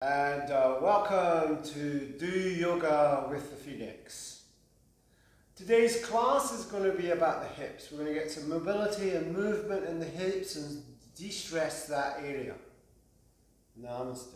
And welcome to Do Yoga with the Phoenix. Today's class is going to be about the hips. We're going to get some mobility and movement in the hips and de-stress that area. Namaste.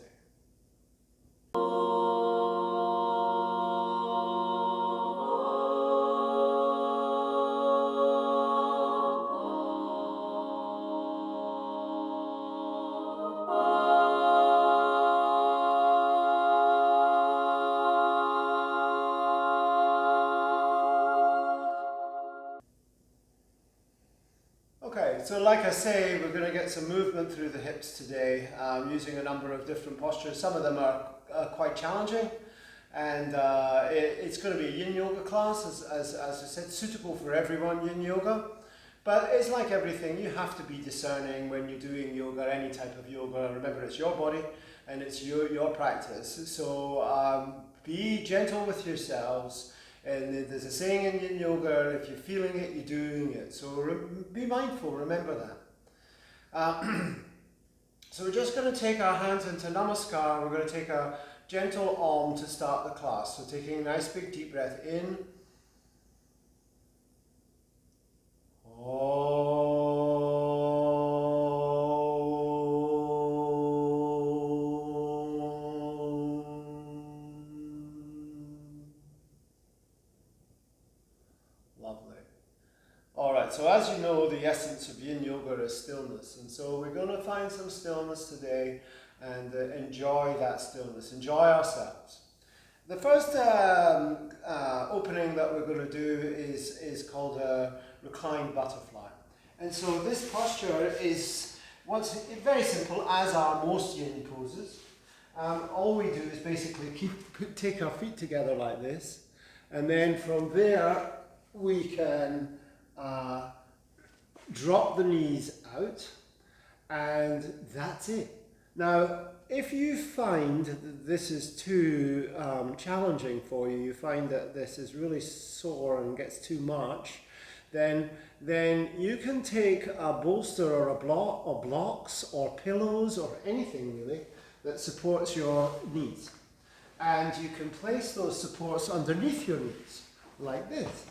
Okay, so like I say, we're going to get some movement through the hips today using a number of different postures. Some of them are quite challenging, and it's going to be a yin yoga class, as I said, suitable for everyone, yin yoga. But it's like everything, you have to be discerning when you're doing yoga, any type of yoga. Remember, it's your body and it's your practice. So be gentle with yourselves. And there's a saying in yin yoga, if you're feeling it, you're doing it. So be mindful, remember that. So we're just going to take our hands into Namaskar. We're going to take a gentle Om to start the class. So taking a nice big deep breath in. Lovely. Alright, so as you know, the essence of yin yoga is stillness, and so we're going to find some stillness today and enjoy that stillness, enjoy ourselves. The first opening that we're going to do is called a reclined butterfly. And so this posture is very simple, as are most yin poses. All we do is basically take our feet together like this, and then from there we can drop the knees out, and that's it. Now, if you find that this is too challenging for you, you find that this is really sore and gets too much, then you can take a bolster or a block or blocks or pillows or anything really that supports your knees. And you can place those supports underneath your knees, like this.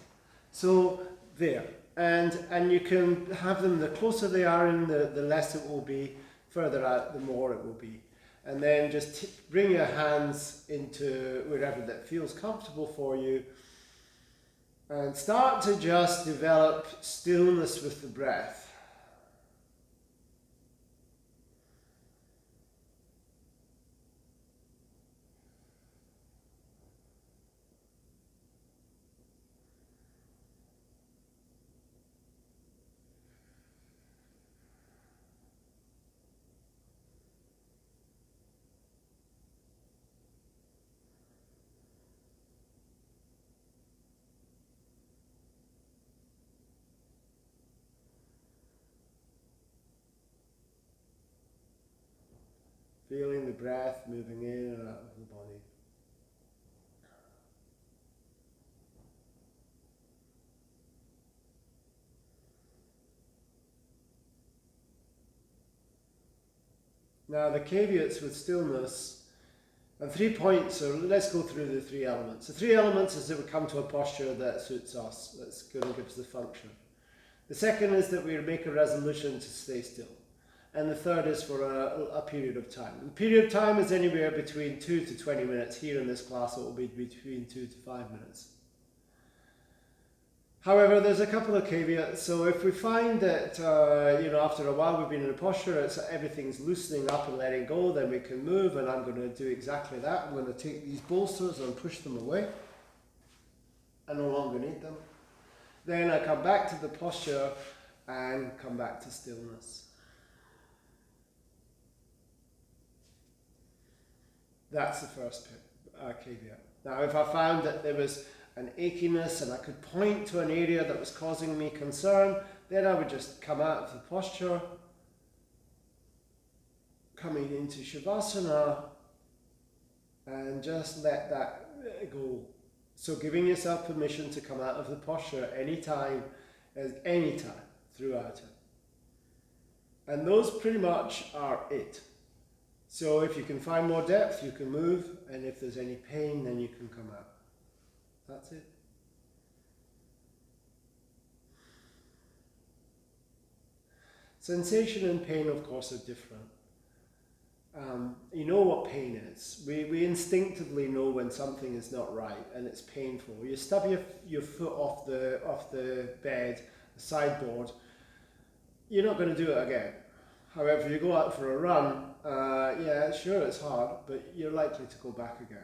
So there, and you can have them, the closer they are in, the less it will be, further out the more it will be. And then just bring your hands into wherever that feels comfortable for you, and start to just develop stillness with the breath. Feeling the breath moving in and out of the body. Now the caveats with stillness, and 3 points, so let's go through the 3 elements. The 3 elements is that we come to a posture that suits us, that's going to give us the function. The second is that we make a resolution to stay still. And the third is for a period of time. And the period of time is anywhere between 2 to 20 minutes. Here in this class it will be between 2 to 5 minutes. However, there's a couple of caveats. So if we find that after a while we've been in a posture, everything's loosening up and letting go, then we can move, and I'm going to do exactly that. I'm going to take these bolsters and push them away. I no longer need them. Then I come back to the posture and come back to stillness. That's the first caveat. Now, if I found that there was an achiness and I could point to an area that was causing me concern, then I would just come out of the posture, coming into Shavasana, and just let that go. So giving yourself permission to come out of the posture anytime throughout it. And those pretty much are it. So if you can find more depth, you can move, and if there's any pain, then you can come out. That's it. Sensation and pain, of course, are different. You know what pain is. We instinctively know when something is not right and it's painful. You stub your foot off the bed, the sideboard, you're not going to do it again. However, you go out for a run, yeah, sure it's hard, but you're likely to go back again.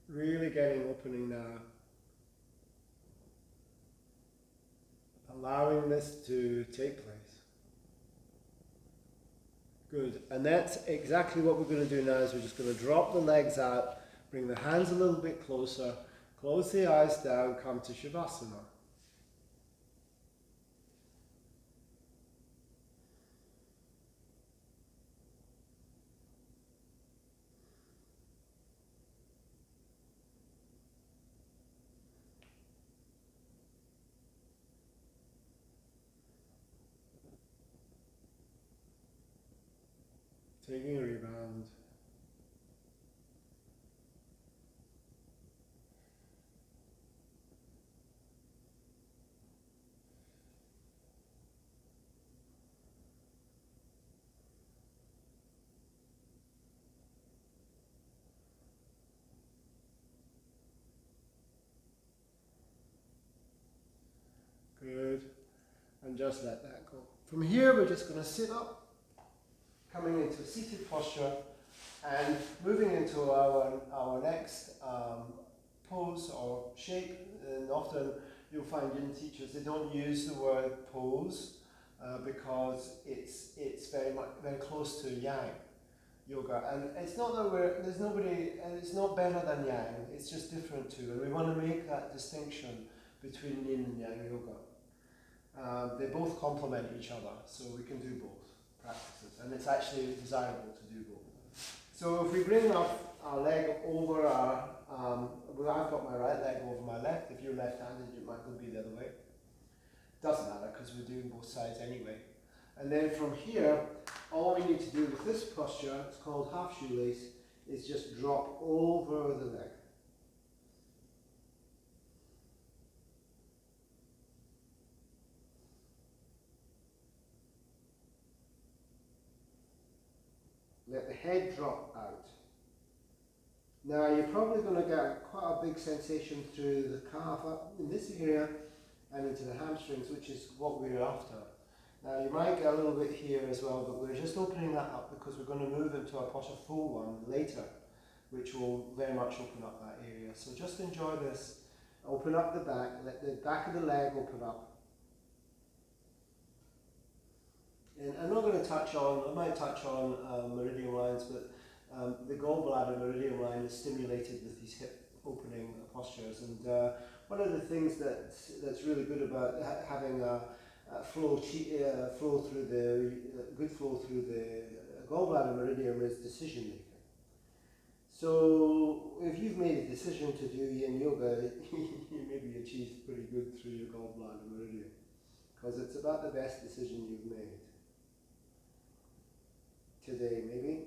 Really getting opening now. Allowing this to take place. Good. And that's exactly what we're going to do now is we're just going to drop the legs out, bring the hands a little bit closer, close the eyes down, come to Shavasana. Taking a rebound. Good. And just let that go. From here, we're just going to sit up, coming into a seated posture, and moving into our next pose or shape. And often you'll find yin teachers, they don't use the word pose because it's very close to yang yoga. And it's not that there's nobody, it's not better than yang, it's just different too. And we want to make that distinction between yin and yang yoga. They both complement each other, so we can do both practices, and it's actually desirable to do both. So if we bring our leg over well, I've got my right leg over my left. If you're left-handed, it might be the other way. Doesn't matter because we're doing both sides anyway. And then from here, all we need to do with this posture, it's called half shoelace, is just drop over the leg. Let the head drop out. Now you're probably going to get quite a big sensation through the calf up in this area and into the hamstrings, which is what we're after. Now you might get a little bit here as well, but we're just opening that up because we're going to move into a posture full one later, which will very much open up that area. So just enjoy this. Open up the back, let the back of the leg open up. And I'm not going to touch on, I might touch on meridian lines, but the gallbladder meridian line is stimulated with these hip opening postures. And one of the things that's really good about having a flow through the good flow through the gallbladder meridian is decision making. So if you've made a decision to do yin yoga, you maybe achieved pretty good through your gallbladder meridian, because it's about the best decision you've made today, maybe.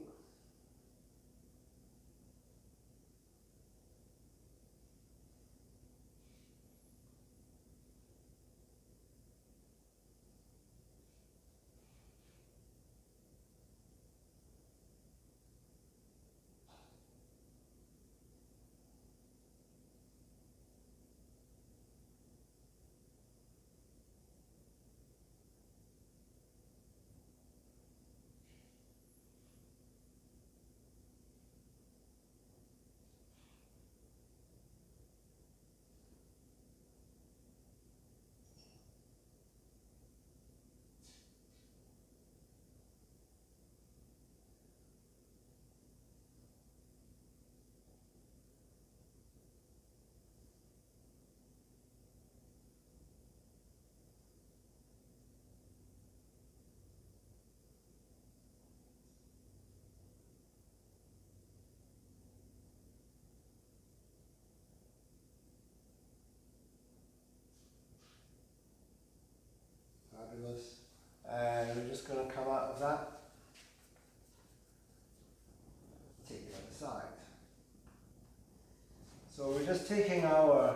just taking our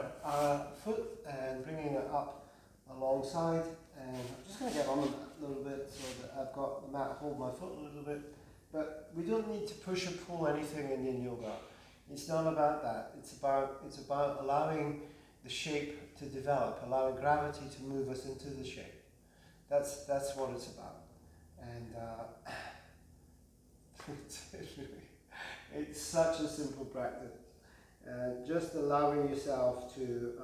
foot and bringing it up alongside, and I'm just going to get on the mat a little bit so that I've got the mat hold my foot a little bit. But we don't need to push or pull anything in yin yoga. It's not about that. It's about allowing the shape to develop, allowing gravity to move us into the shape. That's what it's about. And it's such a simple practice. Just allowing yourself to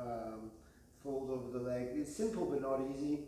fold over the leg. It's simple but not easy.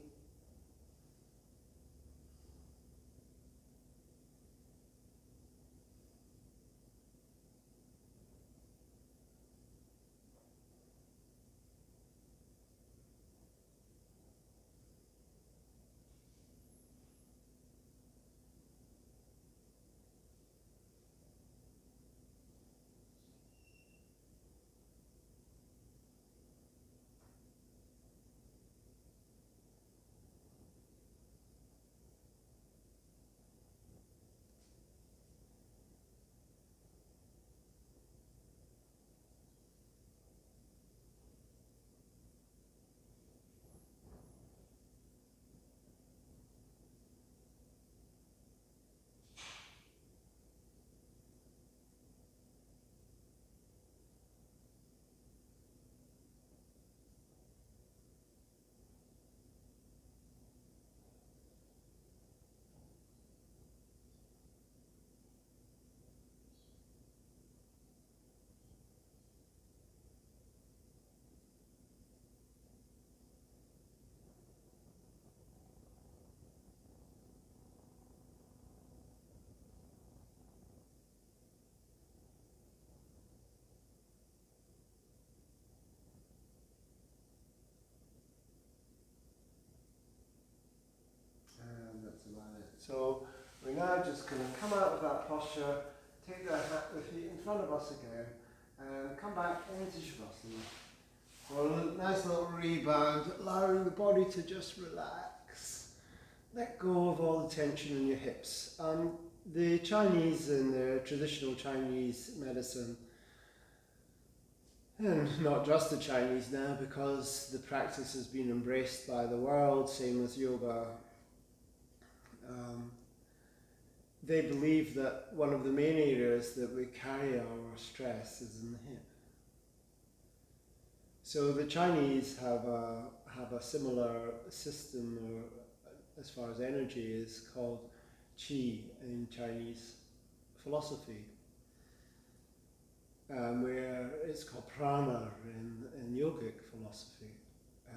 And that's about it. So we're now just going to come out of that posture, take the feet in front of us again, and come back into Shavasana. For a nice little rebound, allowing the body to just relax. Let go of all the tension in your hips. The Chinese and the traditional Chinese medicine, and not just the Chinese now, because the practice has been embraced by the world, same as yoga. They believe that one of the main areas that we carry our stress is in the hip. So the Chinese have a similar system, or as far as energy is, called qi in Chinese philosophy, where it's called prana in yogic philosophy,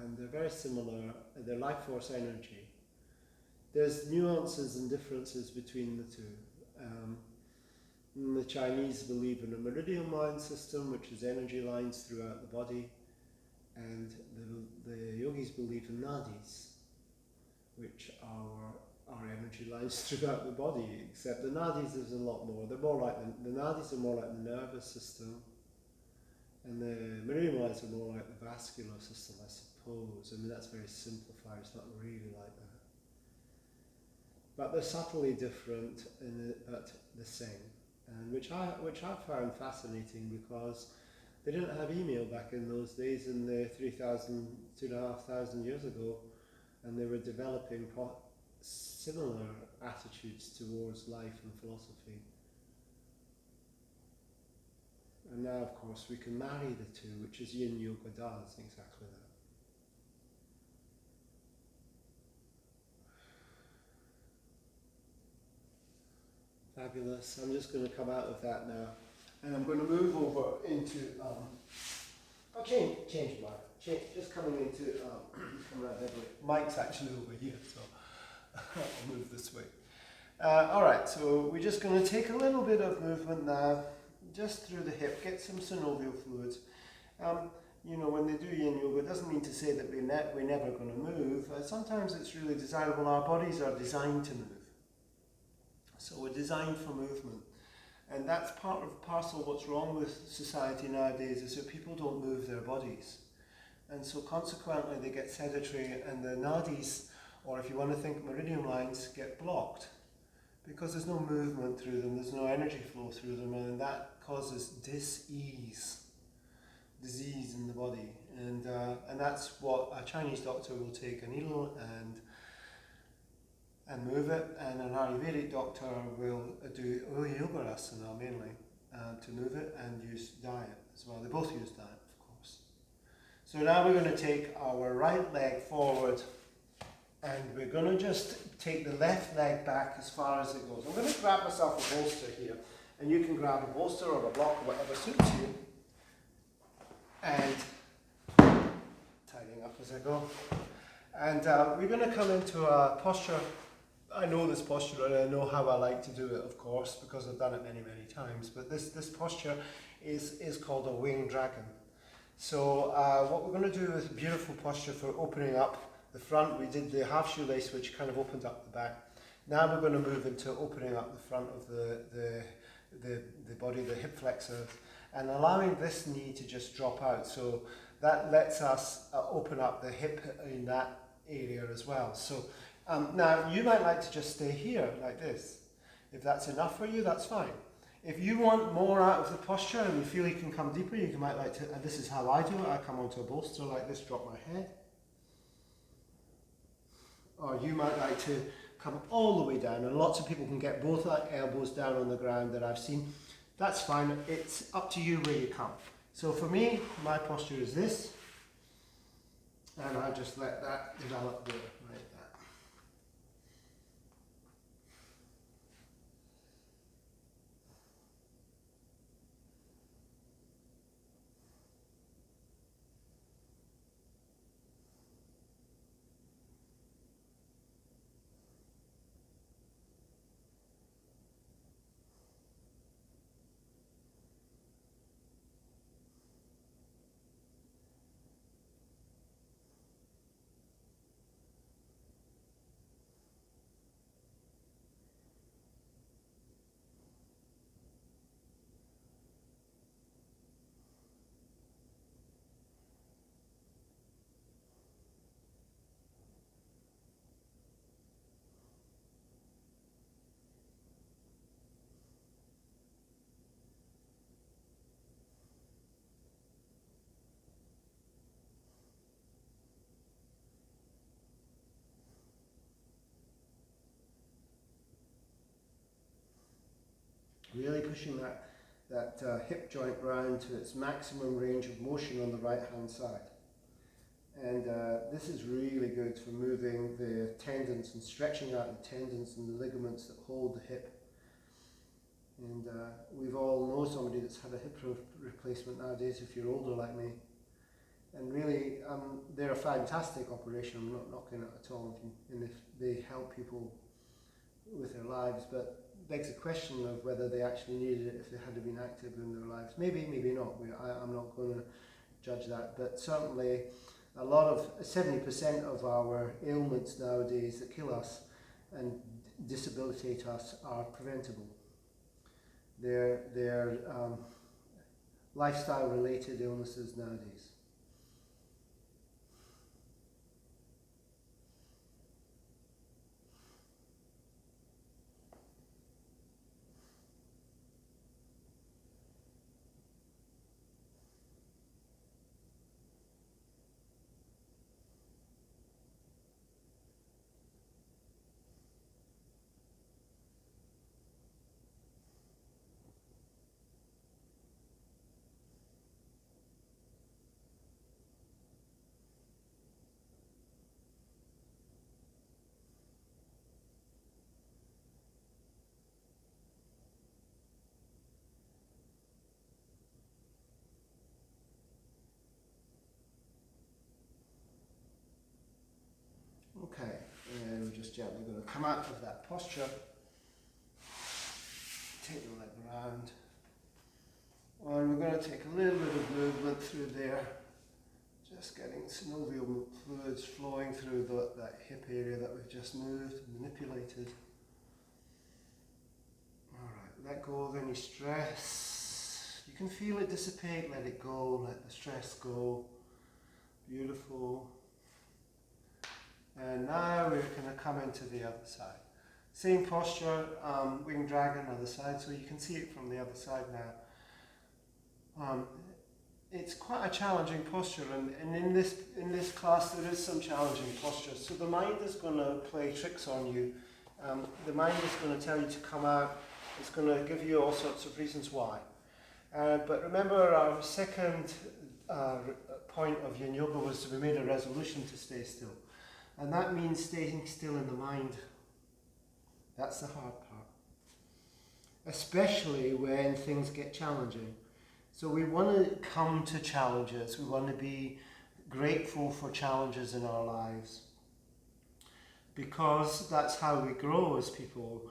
and they're very similar. They're life force energy. There's nuances and differences between the two. The Chinese believe in a meridian line system, which is energy lines throughout the body, and the yogis believe in nadis, which are energy lines throughout the body, except the nadis is a lot more. They're more like the nadis are more like the nervous system, and the meridian lines are more like the vascular system, I suppose. I mean, that's very simplified. It's not really like that. But they're subtly different, but the same, and which I found fascinating, because they didn't have email back in those days, in the 2,500 years ago, and they were developing similar attitudes towards life and philosophy. And now, of course, we can marry the two, which is Yin Yoga does exactly that. Fabulous. I'm just going to come out of that now, and I'm going to move over into. I'll change just coming into. Come around that way. Mike's actually over here, so I'll move this way. All right. So we're just going to take a little bit of movement now, just through the hip. Get some synovial fluids. You know, when they do yin yoga, it doesn't mean to say that we're never going to move. Sometimes it's really desirable. Our bodies are designed to move. So we're designed for movement, and that's part of parcel what's wrong with society nowadays, is that people don't move their bodies, and so consequently they get sedentary, and the nadis, or if you want to think meridian lines, get blocked because there's no movement through them, there's no energy flow through them, and that causes dis-ease. disease in the body, and that's what a Chinese doctor will take a needle and move it, and an Ayurvedic doctor will do yoga asana mainly to move it, and use diet as well. They both use diet, of course. So now we're going to take our right leg forward, and we're going to just take the left leg back as far as it goes. I'm going to grab myself a bolster here, and you can grab a bolster or a block or whatever suits you, and tidying up as I go. And we're going to come into a posture. I know this posture, and I know how I like to do it, of course, because I've done it many, many times. But this posture is called a winged dragon. So what we're going to do is a beautiful posture for opening up the front. We did the half shoelace, which kind of opened up the back. Now we're going to move into opening up the front of the body, the hip flexors, and allowing this knee to just drop out. So that lets us open up the hip in that area as well. So now you might like to just stay here like this. If that's enough for you, that's fine. If you want more out of the posture and you feel you can come deeper, you might like to, and this is how I do it, I come onto a bolster like this, drop my head. Or you might like to come all the way down, and lots of people can get both elbows down on the ground that I've seen. That's fine, it's up to you where you come. So for me, my posture is this, and I just let that develop there, like that. Really pushing that hip joint round to its maximum range of motion on the right hand side. And this is really good for moving the tendons and stretching out the tendons and the ligaments that hold the hip. And we've all know somebody that's had a hip replacement nowadays, if you're older like me. And really, they're a fantastic operation. I'm not knocking it at all, and if they help people with their lives, but begs the question of whether they actually needed it if they had been active in their lives. Maybe, maybe not. I'm not going to judge that, but certainly a lot of 70% of our ailments nowadays that kill us and disabilitate us are preventable. They're lifestyle related illnesses nowadays. Okay, and we're just gently going to come out of that posture, take the leg around, and we're going to take a little bit of movement through there, just getting synovial fluids flowing through that hip area that we've just moved, manipulated. Alright, let go of any stress. You can feel it dissipate, let it go, let the stress go. Beautiful. And now we're going to come into the other side. Same posture, winged dragon, other side, so you can see it from the other side now. it's quite a challenging posture, and in this class there is some challenging postures. So the mind is going to play tricks on you. The mind is going to tell you to come out. It's going to give you all sorts of reasons why. But remember, our second point of yin yoga was we made a resolution to stay still, and that means staying still in the mind. That's the hard part, especially when things get challenging. So we want to come to challenges. We want to be grateful for challenges in our lives, because that's how we grow as people.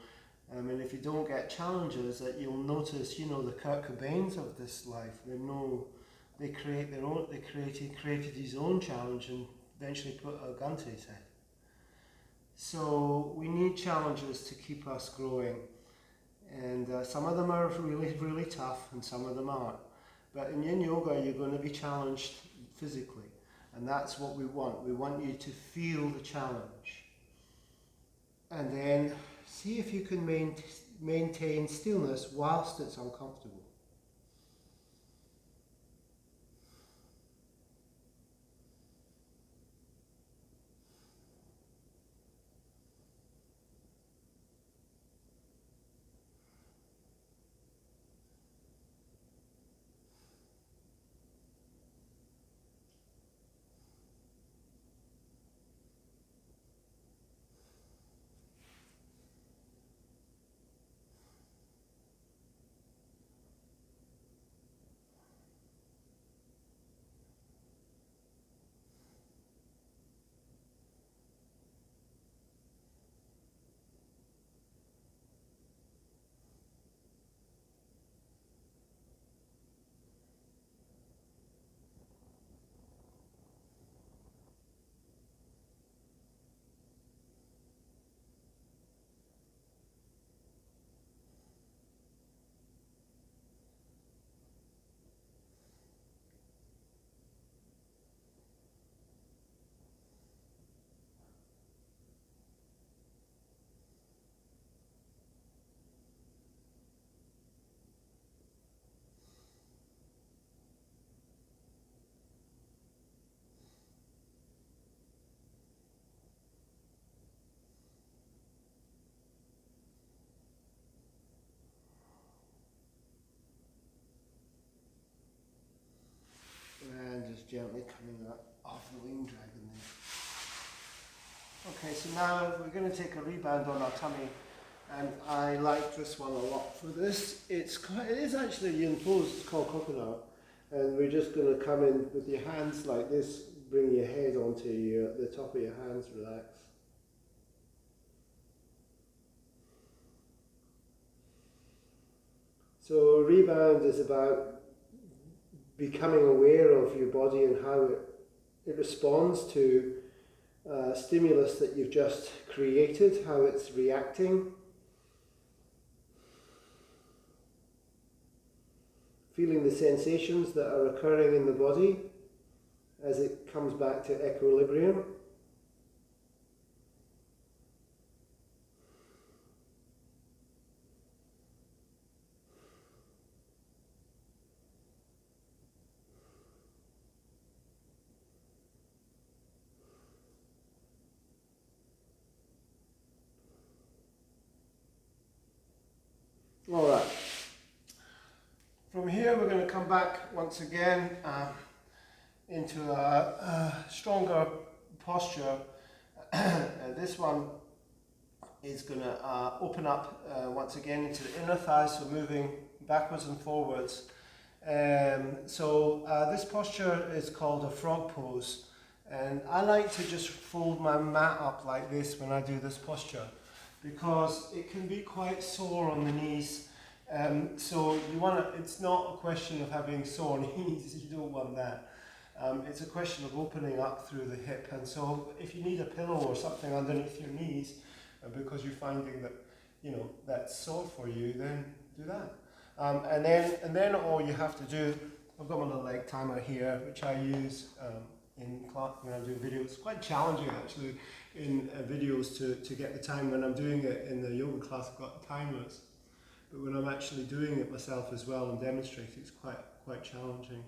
And if you don't get challenges, that you'll notice, the Kurt Cobains of this life. They created his own challenge and eventually put a gun to his head. So we need challenges to keep us growing, and some of them are really, really tough, and some of them aren't. But in yin yoga, you're going to be challenged physically, and that's what we want. We want you to feel the challenge, and then see if you can maintain stillness whilst it's uncomfortable. And just gently coming up off the wing dragon there. Okay, so now we're going to take a rebound on our tummy, and I like this one a lot for this. It is actually a yin pose. It's called coconut, and we're just going to come in with your hands like this. Bring your head onto the top of your hands. Relax. So rebound is about becoming aware of your body and how it responds to stimulus that you've just created, how it's reacting. Feeling the sensations that are occurring in the body as it comes back to equilibrium. All right. From here, we're going to come back once again into a stronger posture. This one is going to open up once again into the inner thighs, so moving backwards and forwards. This posture is called a frog pose, and I like to just fold my mat up like this when I do this posture, because it can be quite sore on the knees. So it's not a question of having sore knees, you don't want that. It's a question of opening up through the hip, and so if you need a pillow or something underneath your knees, because you're finding that that's sore for you, then do that. And then all you have to do, I've got my little leg timer here, which I use in class when I'm doing videos. It's quite challenging actually in videos to get the time. When I'm doing it in the yoga class, I've got timers, but when I'm actually doing it myself as well and demonstrating, it's quite challenging.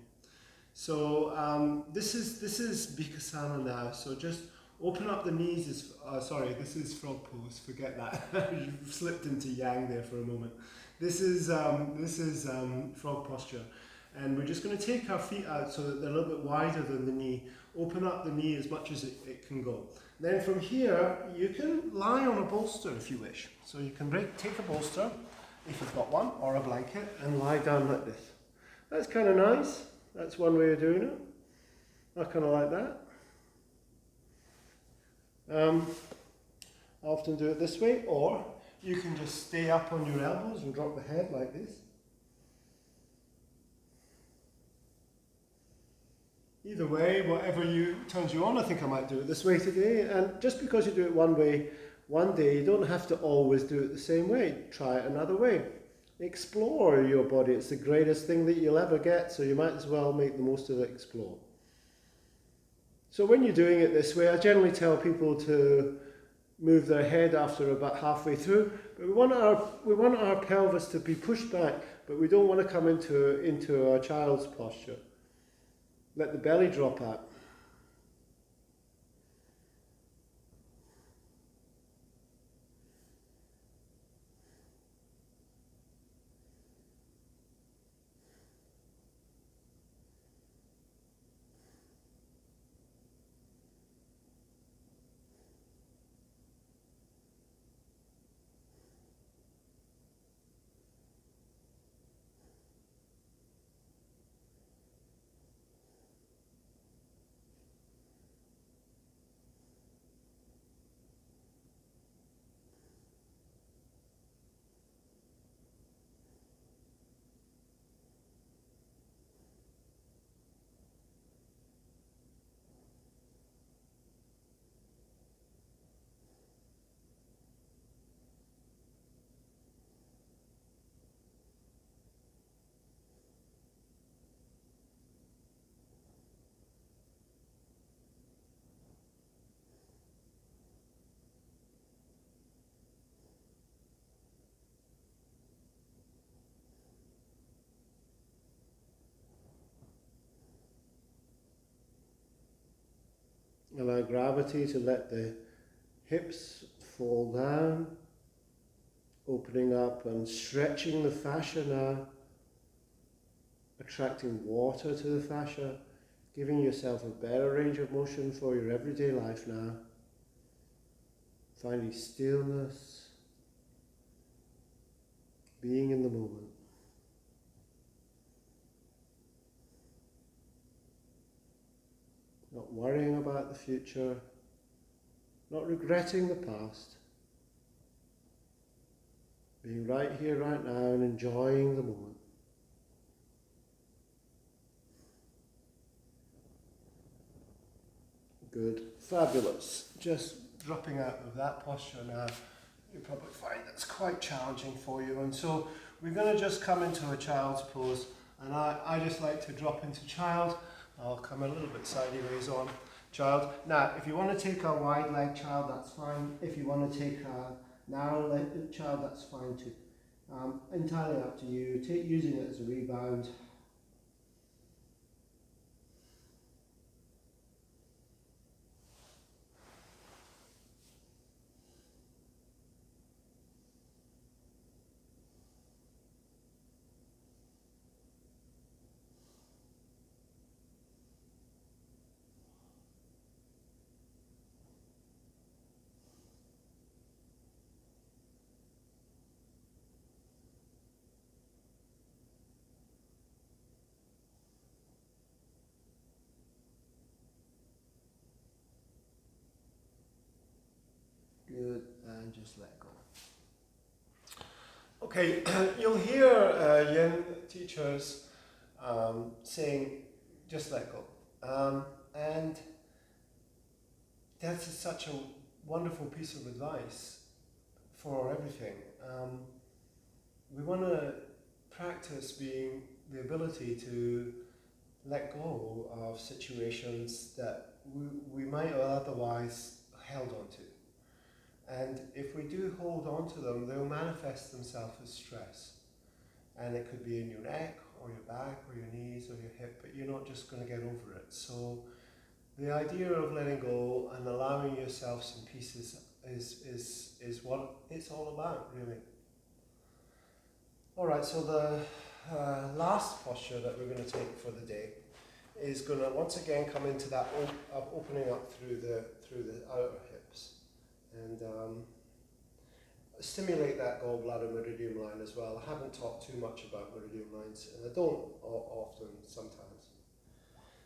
So this is Bikasana now. So just open up the knees. Sorry, this is frog pose. Forget that. You've slipped into yang there for a moment. This is frog posture, and we're just going to take our feet out so that they're a little bit wider than the knee. Open up the knee as much as it can go. Then from here, you can lie on a bolster if you wish. So you can take a bolster, if you've got one, or a blanket, and lie down like this. That's kind of nice. That's one way of doing it. I kind of like that. I often do it this way, or you can just stay up on your elbows and drop the head like this. Either way, whatever turns you on, I think I might do it this way today. And just because you do it one way, one day, you don't have to always do it the same way. Try it another way. Explore your body. It's the greatest thing that you'll ever get, so you might as well make the most of it. Explore. So when you're doing it this way, I generally tell people to move their head after about halfway through. But we want our pelvis to be pushed back, but we don't want to come into our child's posture. Let the belly drop out. Allow gravity to let the hips fall down, opening up and stretching the fascia now, attracting water to the fascia, giving yourself a better range of motion for your everyday life now, finding stillness, being in the moment. Not worrying about the future, not regretting the past, being right here, right now, and enjoying the moment. Good, fabulous. Just dropping out of that posture now, you probably find that's quite challenging for you, and so we're going to just come into a child's pose, and I just like to drop into child. I'll come a little bit sideways on child. Now, if you want to take a wide leg child, that's fine. If you want to take a narrow leg child, that's fine too. Entirely up to you. Using it as a rebound. Good, and just let go. Okay, you'll hear yin teachers saying, just let go. And that's such a wonderful piece of advice for everything. We want to practice being the ability to let go of situations that we might have otherwise held on to. And if we do hold on to them, they'll manifest themselves as stress. And it could be in your neck, or your back or your knees or your hip, but you're not just going to get over it. So the idea of letting go and allowing yourself some pieces is what it's all about, really. All right, so the last posture that we're going to take for the day is going to once again come into that opening up through the outer hips and stimulate that gallbladder meridian line as well. I haven't talked too much about meridian lines, and I don't often sometimes.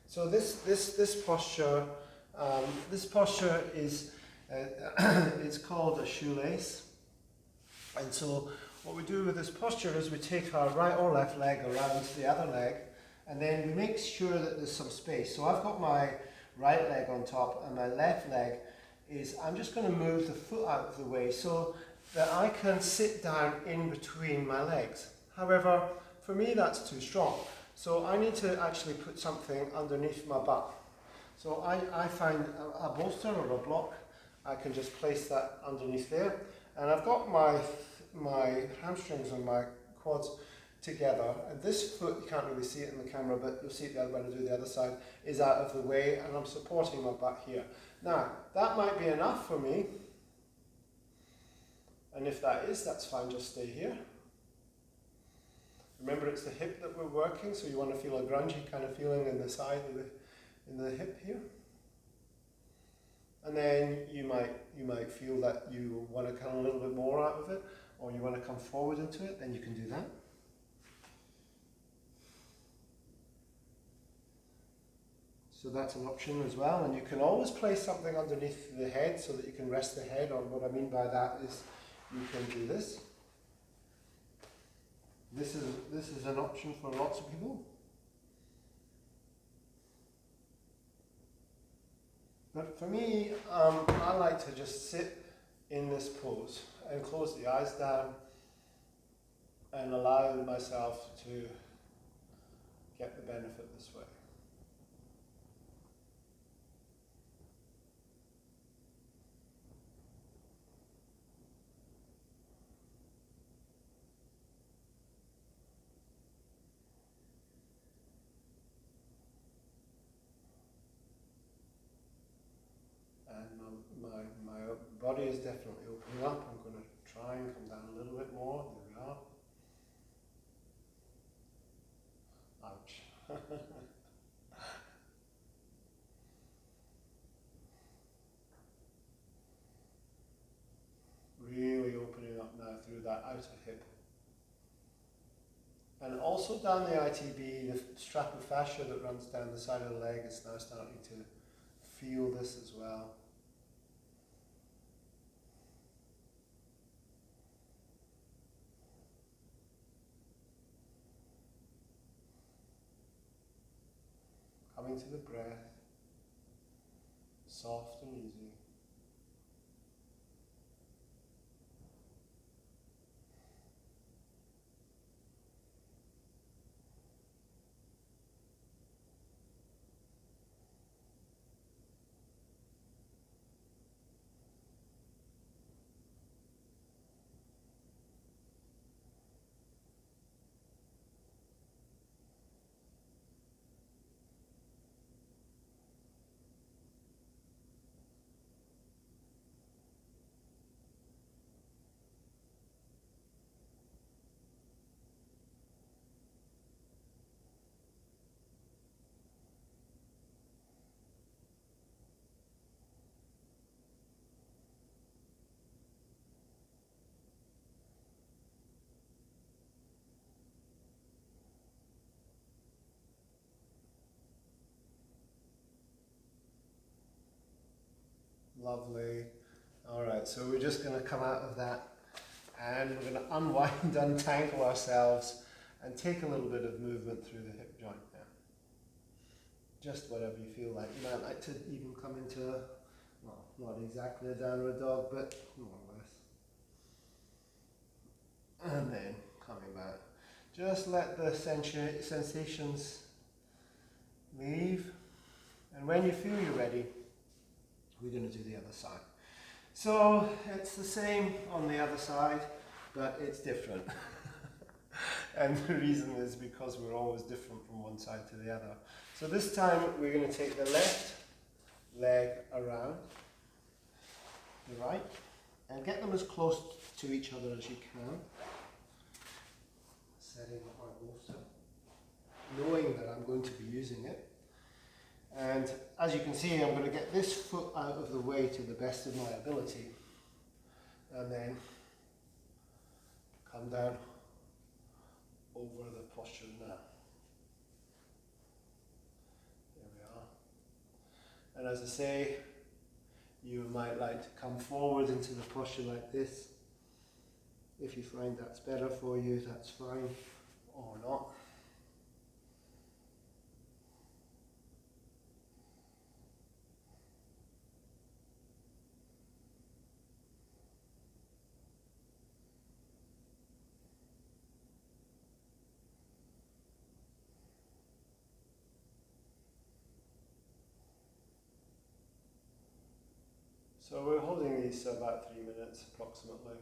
So this posture is it's called a shoelace, and so what we do with this posture is we take our right or left leg around the other leg, and then we make sure that there's some space. So I've got my right leg on top, and my left leg is, I'm just going to move the foot out of the way so that I can sit down in between my legs. However, for me that's too strong. So I need to actually put something underneath my butt. So I find a bolster or a block. I can just place that underneath there. And I've got my hamstrings and my quads together. And this foot, you can't really see it in the camera, but you'll see it the other when I do the other side, is out of the way, and I'm supporting my butt here. Now, that might be enough for me. And if that is, that's fine, just stay here. Remember, it's the hip that we're working, so you want to feel a grungy kind of feeling in the side of in the hip here. And then you might feel that you want to come a little bit more out of it, or you want to come forward into it, then you can do that. So that's an option as well, and you can always place something underneath the head so that you can rest the head, or what I mean by that is you can do this. This is an option for lots of people. But for me, I like to just sit in this pose and close the eyes down and allow myself to get the benefit this way. My body is definitely opening up. I'm going to try and come down a little bit more. There we are. Ouch. Really opening up now through that outer hip. And also down the ITB, the strap of fascia that runs down the side of the leg is now starting to feel this as well. Coming to the breath, soft and easy. Lovely. All right, so we're just going to come out of that and we're going to unwind, untangle ourselves and take a little bit of movement through the hip joint now. Just whatever you feel like. You might like to even come into, well, not exactly a downward dog, but more or less. And then coming back. Just let the sensations leave. And when you feel you're ready, we're going to do the other side. So it's the same on the other side, but it's different. And the reason is because we're always different from one side to the other. So this time we're going to take the left leg around the right and get them as close to each other as you can. Setting up my bolster, knowing that I'm going to be using it. And as you can see, I'm going to get this foot out of the way to the best of my ability, and then come down over the posture now. There we are. And as I say, you might like to come forward into the posture like this. If you find that's better for you, that's fine, or not. So we're holding these for about 3 minutes approximately.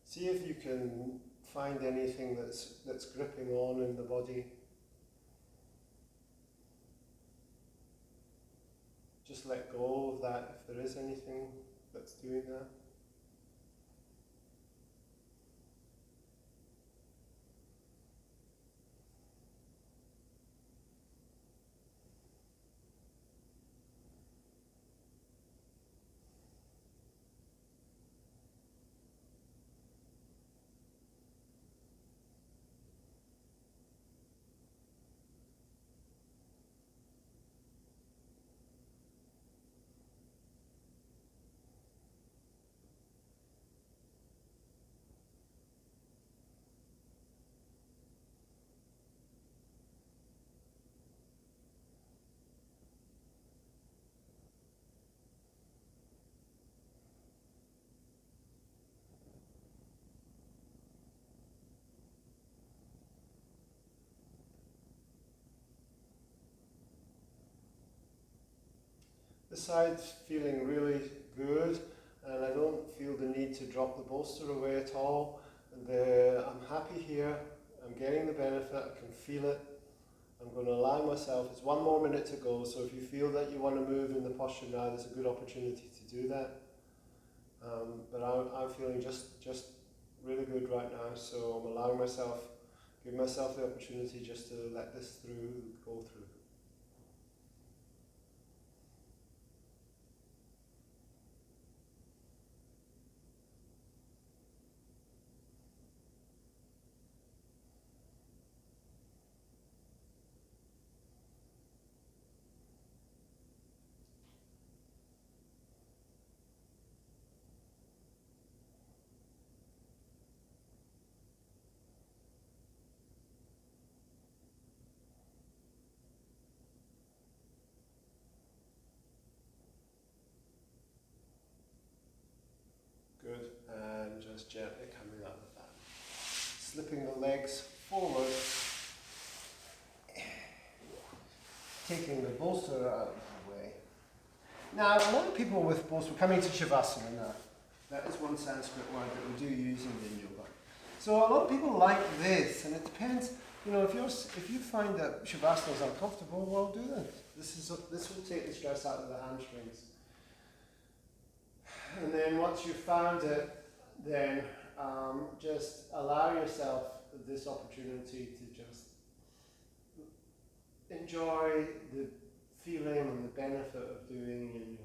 See if you can find anything that's gripping on in the body. Just let go of that if there is anything that's doing that. The side's feeling really good, and I don't feel the need to drop the bolster away at all. I'm happy here, I'm getting the benefit, I can feel it. I'm going to allow myself, it's 1 more minute to go, so if you feel that you want to move in the posture now, there's a good opportunity to do that. But I'm feeling just really good right now, so I'm allowing myself, give myself the opportunity just to let this go through. Good, and just gently coming out of that. Slipping the legs forward, taking the bolster out of the way. Now, a lot of people with bolster, coming to Shavasana now, that is one Sanskrit word that we do use in the yoga. So a lot of people like this, and it depends, you know, if you find that Shavasana is uncomfortable, well, do this. This will take the stress out of the hamstrings. And then once you've found it, then just allow yourself this opportunity to just enjoy the feeling and the benefit of doing yin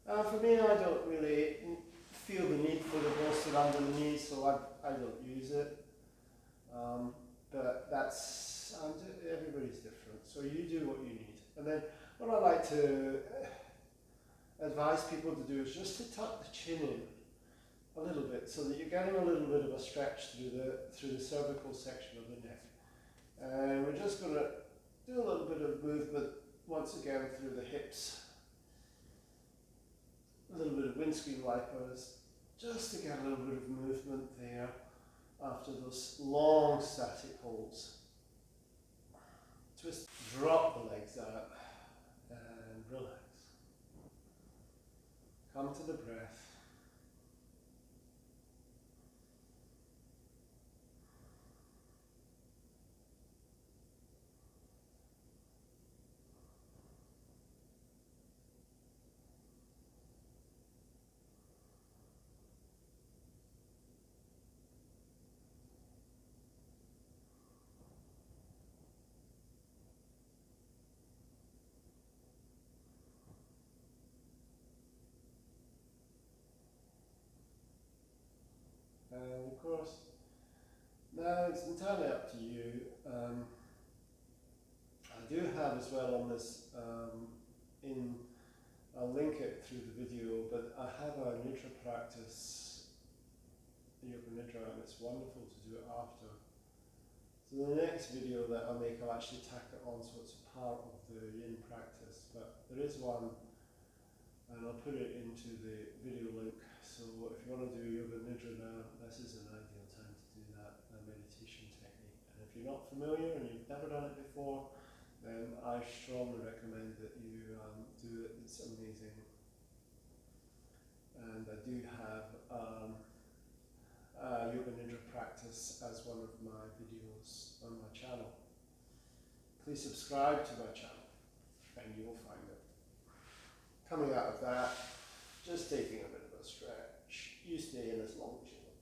yoga. For me, I don't really feel the need for the bolster under the knee, so I don't use it. But everybody's different, so you do what you need. And then what I like to advise people to do is just to tuck the chin in a little bit, so that you're getting a little bit of a stretch through the cervical section of the neck. And we're just going to do a little bit of movement once again through the hips. A little bit of windscreen wipers just to get a little bit of movement there after those long static holds. Twist, drop the legs out and relax. Come to the breath. And of course, now it's entirely up to you. I do have as well on this, I'll link it through the video, but I have a Nidra practice, Yoga Nidra, and it's wonderful to do it after. So the next video that I'll make, I'll actually tack it on so it's a part of the yin practice, but there is one, and I'll put it into the video link. So if you want to do Yoga Nidra now, this is an ideal time to do that meditation technique. And if you're not familiar and you've never done it before, then I strongly recommend that you do it. It's amazing. And I do have Yoga Nidra practice as one of my videos on my channel. Please subscribe to my channel and you'll find it. Coming out of that, just taking a bit of a stretch. You stay in as long as you want.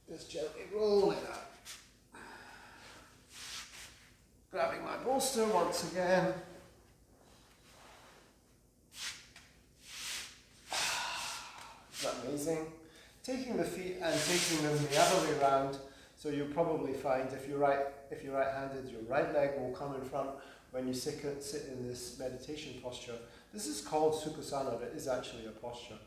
Just gently rolling out. Grabbing my bolster once again. Isn't that amazing? Taking the feet and taking them the other way around. So you'll probably find if you're right-handed, your right leg will come in front when you sit in this meditation posture. This is called Sukhasana, but it is actually a posture.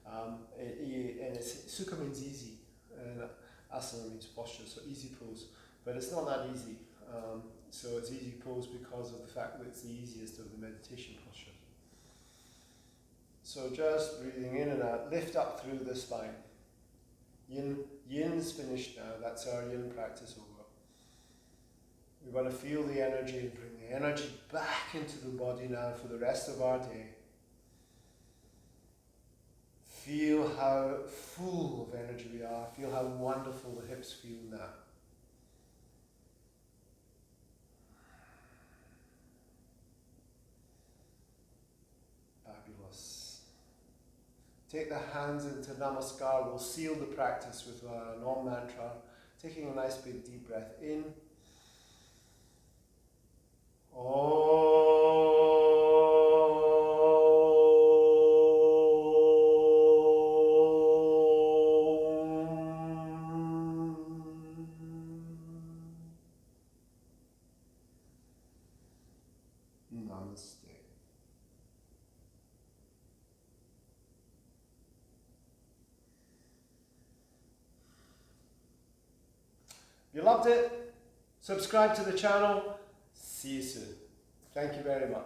And Sukha means easy, and Asana means posture, so easy pose. But it's not that easy. So it's easy pose because of the fact that it's the easiest of the meditation postures. So just breathing in and out, lift up through the spine. Yin's finished now, that's our yin practice over. We want to feel the energy and bring the energy back into the body now for the rest of our day. Feel how full of energy we are, feel how wonderful the hips feel now. Fabulous. Take the hands into Namaskar. We'll seal the practice with an Om mantra. Taking a nice big deep breath in. Namaste. If you loved it, subscribe to the channel. See you soon. Thank you very much.